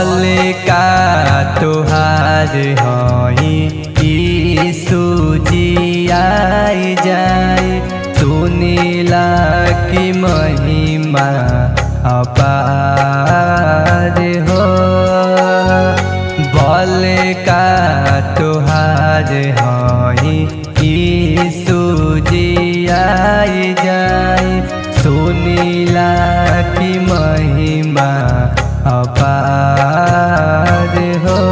बल का तुहार हई यीशु जी आई जाए, सुनीला की महिमा अपार हो। बल का तुहार हई यीशु जी आई जाए, सुनीला की महिमा अपार हो।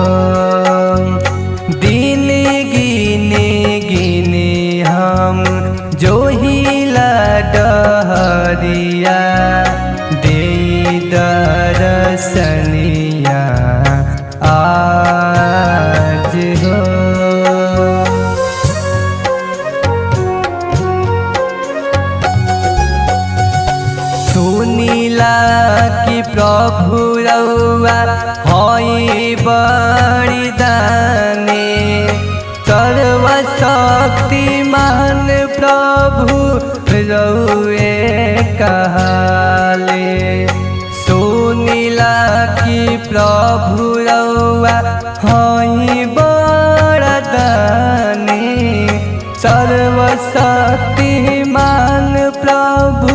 दिन गिने गिने हम जो हिला डहरिया, दे दरसनिया आज हो। सुनीला कि प्रभु रउआ हई बड़ी दानी, सर्वशक्तिमान प्रभु रउए कहाले। सुनीला कि प्रभु रउआ हई बड़ा दानी, सर्वशक्तिमान प्रभु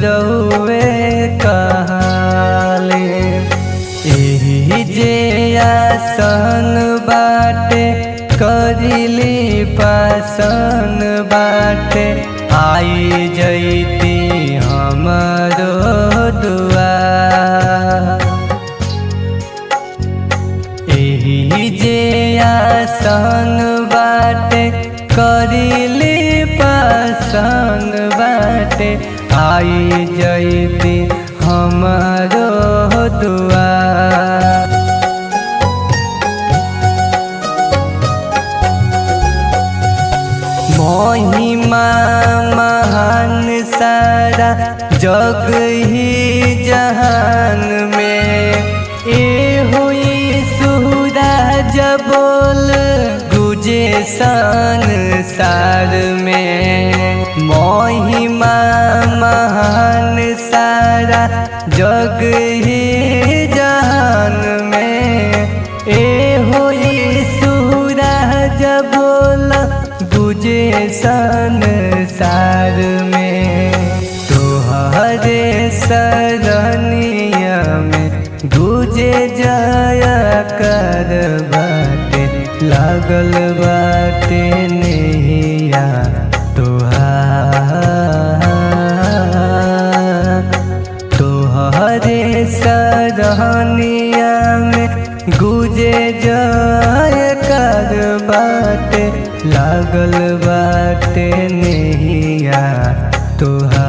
रउए कहाले। एही जे आसन बाटे करिली पासन बाटे, आई जैती हमरो दुआर। एही जे आसन बाटे करिली पासन बाटे, आई जैती हमरो दुआर। महिमा महान सारा जग ही जहान में, ए हुई सूरज बोल गुजे संसार में। महिमा महान सारा जग ही जहान में, ए हुई सूरज बोल गुजे संसार में। तोहरे सरनिया में गुजे जाया कर बाटे, लागल बाटे नैया तोहार। तोहरे सरनिया में गुजे जाया कर बाटे, लागल बाटे नैया तोहार।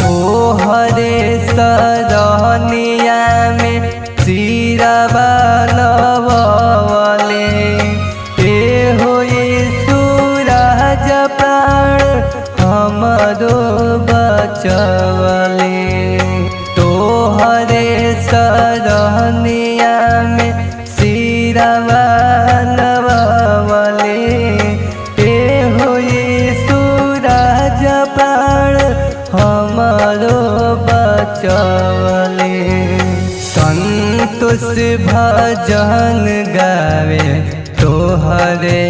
तोहरे सरनिया में सिरवा नवले, ए होई सूरज प्राण हमरो बचवले। तोहरे सरनिया में सिरवा नवले, ए होई सूरज प्राण हमरो बचवले। संतोष भजन गावे तोहरे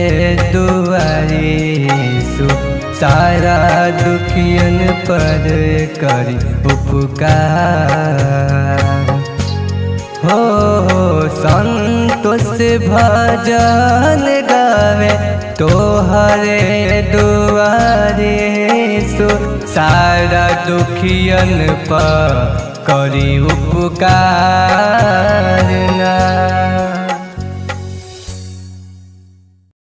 दुआरे, सारा दुखियन पर करी उपकार। हो संतोष भजन गावे तोहरे दुआरे, सारा दुखियन पर करी उपकार ना।